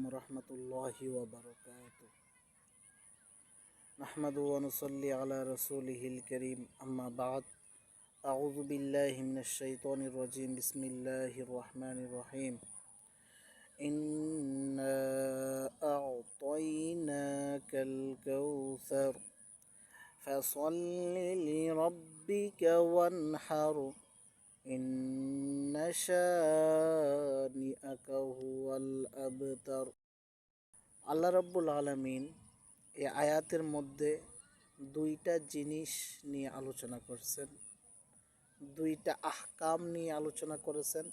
ওরহমতুল্লাহি ওয়াবারাকাতুহু। নাহমাদুহু ওয়া নুসাল্লি আলা রাসূলিহিল কারীম, আম্মা বা'দ। আউযু বিল্লাহি মিনাশ শাইতানির রাজীম। বিসমিল্লাহির রহমানির রহিম। ইন্না আ'তাইনাকাল কাউসার ফাসাল্লি লিরাব্বিকা ওয়ানহার ইন্না শানিআকা হুয়াল আবতার। আল্লাহ রাব্বুল আলামিন এই আয়াতের মধ্যে দুইটা জিনিস নিয়ে আলোচনা করছেন, দুইটা আহকাম নিয়ে আলোচনা করেছেন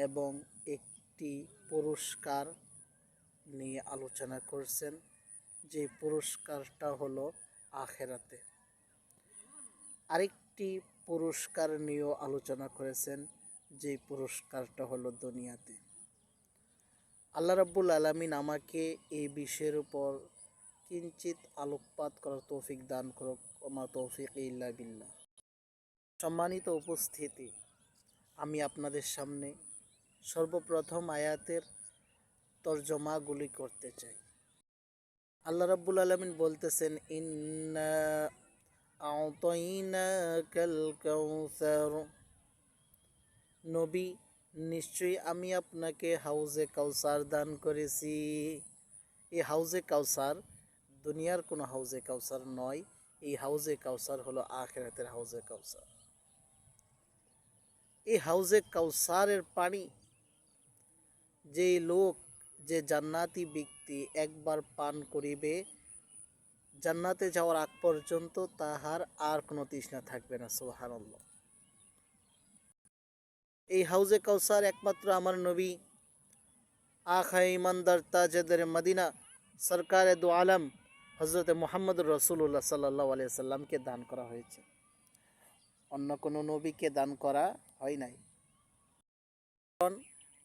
এবং একটি পুরস্কার নিয়ে আলোচনা করছেন, যে পুরস্কারটা হলো আখিরাতে। আরেকটি পুরস্কার নিয়েও আলোচনা করেছেন, যে পুরস্কারটা হলো দুনিয়াতে। আল্লাহ রাব্বুল আলামিন আমাকে এই বিষয়ের উপর কিঞ্চিত আলোকপাত করার তৌফিক দান করুক। ওমা তৌফিক ইল্লা বিল্লাহ। সম্মানিত উপস্থিতি, আমি আপনাদের সামনে সর্বপ্রথম আয়াতের তরজমাগুলি করতে চাই। আল্লাহ রাব্বুল আলামিন বলতেছেন, ইন্না আ'তাইনাকাল কাউসার। নবী, নিশ্চয়ই আমি আপনাকে হাউজে কাউসার দান করেছি। এই হাউজে কাউসার দুনিয়ার কোনো হাউজে কাউসার নয়, এই হাউজে কাউসার হলো আখিরাতের হাউজে কাউসার। এই হাউজে কাউসারের পানি যে লোক, যে জান্নাতি ব্যক্তি একবার পান করিবে, জান্নাতে যাওয়ার আগ পর্যন্ত তাহার আর কোনো তৃষ্ণা থাকবে না। সুবহানাল্লাহ। এই হাউজে কাউসার একমাত্র আমার নবী আখা ইমানদার তাজেদার মদিনা সরকারে দু আলম হজরত মুহাম্মদুর রাসূলুল্লাহ সাল্লাল্লাহু আলাইহি সাল্লামকে দান করা হয়েছে, অন্য কোনো নবীকে দান করা হয় নাই। কারণ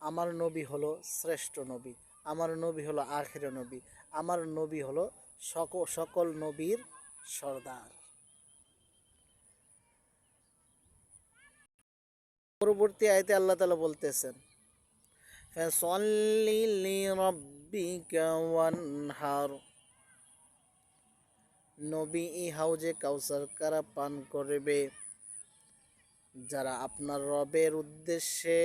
আমার নবী হলো শ্রেষ্ঠ নবী, আমার নবী হলো আখির নবী, আমার নবী হলো সকল নবীর সর্দার। পরবর্তী আয়াতে আল্লাহ তাআলা বলতেছেন, ফাসাল্লি লিরাব্বিকা ওয়ানহার। নবী, এই হাউজে কাউসার কারা পান করবে? যারা আপনার রবের উদ্দেশ্যে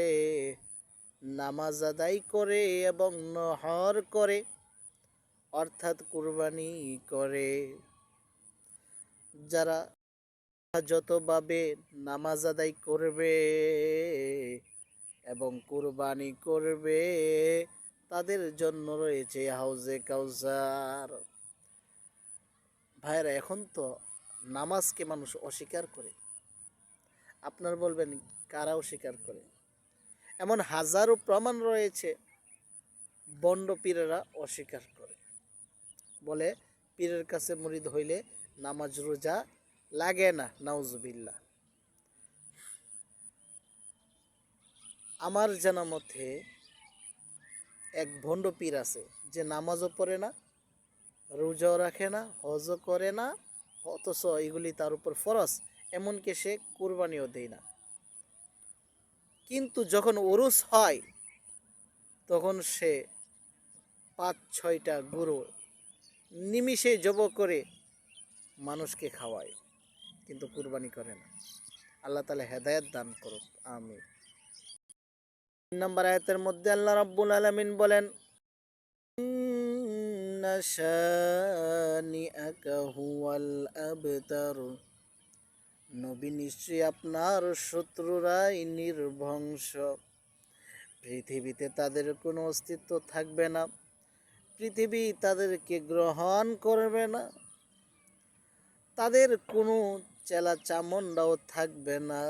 নামাজ আদায় করে এবং নহর করে, অর্থাৎ কুরবানি করে। যারা যতভাবে নামাজ আদায় করবে এবং কুরবানি করবে, তাদের জন্য রয়েছে হাউজে কাউসার। ভাইরা, এখন তো নামাজকে মানুষ অস্বীকার করে। আপনার বলবেন, কারা অস্বীকার করে? এমন হাজারো প্রমাণ রয়েছে। বন্ড পীরেরা অস্বীকার করে, বলে পীরের কাছে মুরিদ হইলে নামাজ রোজা লাগে না। নাউজুবিল্লাহ। আমার জানা মতে এক ভণ্ড পীর আছে, যে নামাজও পড়ে না, রোজাও রাখে না, হজও করে না, অথচ এগুলি তার উপর ফরজ, এমনকি সে কুরবানিও দেয় না। কিন্তু যখন উরুস হয়, তখন সে 5-6টা গরু নিমিষে জব করে মানুষকে খাওয়ায়, কিন্তু কুরবানি করে না। আল্লাহ তাআলা হেদায়েত দান করুক, আমিন। 3 নম্বর আয়াতের মধ্যে আল্লাহ রাব্বুল আলামিন বলেন, ইন্না শানিআকা হুয়াল আবতার। নবী, নিশ্চয়ই আপনার শত্রুরাই নির্বংশ। পৃথিবীতে তাদের কোনো অস্তিত্ব থাকবে না, পৃথিবী তাদেরকে গ্রহণ করবে না, তাদের কোনো চেলা চামুন্ডাও থাকবে না।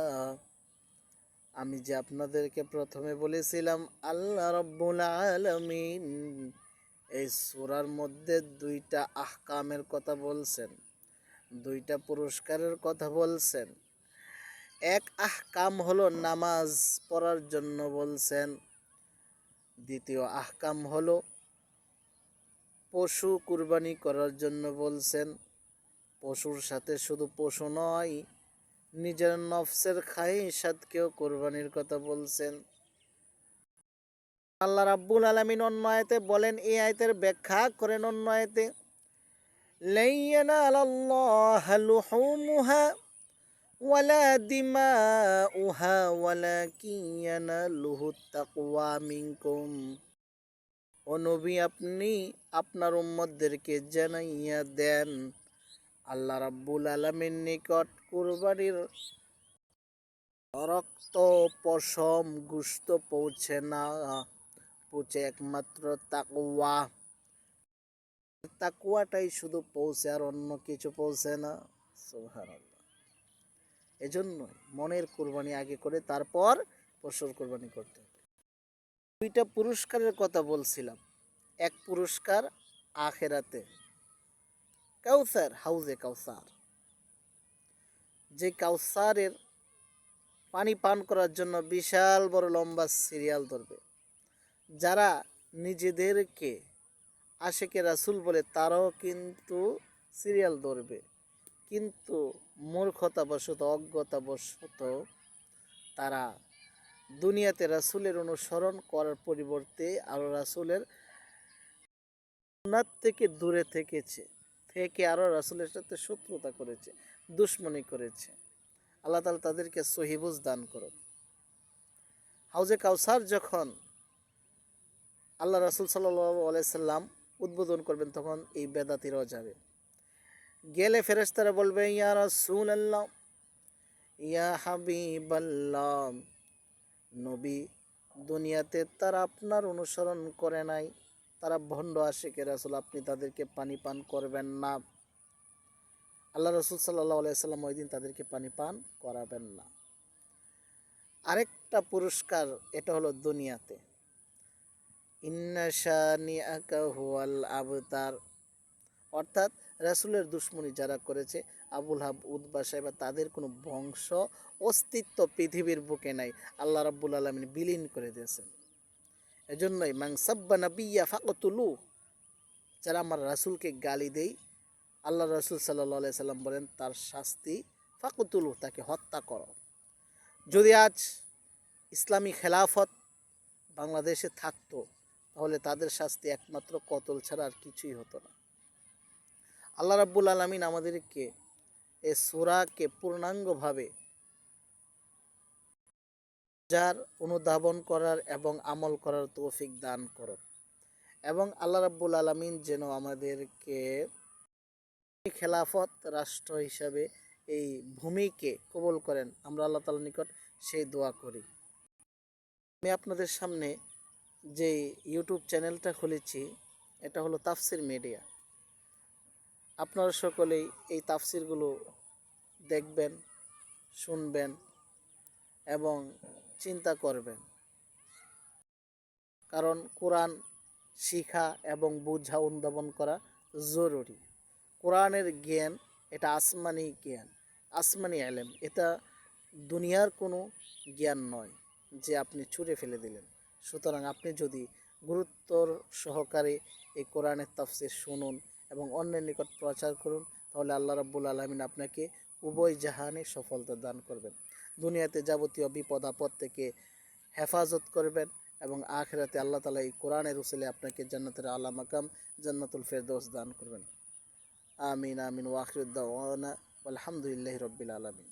আমি যে আপনাদেরকে প্রথমে বলেছিলাম, আল্লাহ রাব্বুল আলামিন এই সূরার মধ্যে 2টা আহকামের কথা বলছেন, 2টা পুরস্কারের কথা বলছেন। এক আহকাম হলো নামাজ পড়ার জন্য বলছেন, দ্বিতীয় আহকাম হলো পশু কুরবানি করার জন্য বলছেন। পশুর সাথে শুধু পশু নয়, নিজের নফসের খায়সাতকেও কোরবানির কথা বলছেন। আল্লাহ রাব্বুল আলামিন অন্য আয়াতে বলেন, এই আয়াতের ব্যাখ্যা করেন অন্য আয়াতে, lan yanalallaha luhumuহা ওয়ালা দিমাউহা ওয়ালাকিন ইয়ানালুহুত তাকওয়া মিনকুম। ও নবী, আপনি আপনার উম্মতদেরকে জানাইয়া দেন, আল্লাহ রাব্বুল আলামিন নিকট কুরবানির রক্ত, পশম, গোশত পৌঁছে না, পৌঁছে একমাত্র তাকওয়া। তাকওয়াটাই শুধু পৌঁছে, আর অন্য কিছু পৌঁছে না। সুবহানাল্লাহ। এজন্যই মনের কুরবানি আগে করে তারপর পশুর কুরবানি করতে হবে। দুইটা পুরস্কারের কথা বলছিলাম। এক পুরস্কার আখেরাতে, কাউসার, হাউজে কাউসার, যে কাউসারের পানি পান করার জন্য বিশাল বড় লম্বা সিরিয়াল ধরবে। যারা নিজেদেরকে আশেকে রাসূল বলে তারাও কিন্তু সিরিয়াল ধরবে, কিন্তু মূর্খতাবশত, অজ্ঞতাবশত তারা দুনিয়াতে রাসূলের অনুসরণ করার পরিবর্তে আরও রাসূলের সুন্নাত থেকে দূরে থেকে আরও রাসূলের সাথে শত্রুতা করেছে, দুশমনি করেছে। আল্লাহ তাআলা তাদেরকে সহিবুজ দান করুন। হাউজে কাউসার যখন আল্লাহ রাসূল সাল্লাল্লাহু আলাইহি সাল্লাম উদ্বোধন করবেন, তখন এই বেদাতিরাও যাবে। গেলে ফেরেশতারা বলবে, ইয়া রাসূলুল্লাহ, ইয়া হাবিবাল্লাহ, নবী, দুনিয়াতে তারা আপনার অনুসরণ করে নাই, তারা ভণ্ড আশিকে রাসূল, আপনি তাদেরকে পানি পান করবেন না। আল্লাহ রাসূল সাল্লাল্লাহু আলাইহি সাল্লাম ওই দিন তাদেরকে পানি পান করাবেন না। আরেকটা পুরস্কার, এটা হলো দুনিয়াতে, ইন্না শানিআকা হুয়াল আবতার, অর্থাৎ রাসূলের দুশমনি যারা করেছে, আবুল হাব, উতবা, সাইবা, তাদের কোনো বংশ অস্তিত্ব পৃথিবীর বুকে নাই, আল্লাহ রাব্বুল আলামিন বিলীন করে দিয়েছেন। এজন্যই মান সাব্বা নাবিয়্যা ফাকতুলু, যারা আমার রাসূলকে গালি দেয়, আল্লাহ রাসূল সাল্লাল্লাহু আলাইহি সাল্লাম বলেন তার শাস্তি ফাকতুলু, তাকে হত্যা করো। যদি আজ ইসলামী খেলাফত বাংলাদেশে থাকতো, তাহলে তাদের শাস্তি একমাত্র কতল ছাড়া আর কিছুই হতো না। আল্লাহ রাব্বুল আলামিন আমাদেরকে এই সূরাকে পূর্ণাঙ্গভাবে যার অনুধাবন করার এবং আমল করার তৌফিক দান করুন, এবং আল্লাহ রাব্বুল আলামিন যেন আমাদেরকে খেলাফত রাষ্ট্র হিসাবে এই ভূমিকে কবুল করেন। আমরা আল্লাহ তাআলার নিকট সেই দোয়া করি। আমি আপনাদের সামনে যে ইউটিউব চ্যানেলটা খুলেছি, এটা হলো তাফসির মিডিয়া। আপনারা সকলেই এই তাফসিরগুলো দেখবেন, শুনবেন এবং চিন্তা করবেন, কারণ কোরআন শিখা এবং বোঝা, অনুধাবন করা জরুরি। কোরআনের জ্ঞান এটা আসমানি জ্ঞান, আসমানি এলেম, এটা দুনিয়ার কোনো জ্ঞান নয় যে আপনি ছুঁড়ে ফেলে দিলেন। সুতরাং আপনি যদি গুরুত্বর সহকারে এই কোরআনের তাফসির শুনুন এবং অন্যের নিকট প্রচার করুন, তাহলে আল্লাহ রাব্বুল আলামিন আপনাকে উভয় জাহানে সফলতা দান করবেন। দুনিয়াতে যাবতীয় বিপদ আপদ থেকে হেফাজত করবেন, এবং আখিরাতে আল্লাহ তাআলা এই কোরআনের উসিলে আপনাকে জান্নাতের আলা মাকাম, জান্নাতুল ফেরদৌস দান করবেন। আমিন আমিন। ওয়া আখিরু দাওয়ানা আলহামদুলিল্লাহি রাব্বিল আলামিন।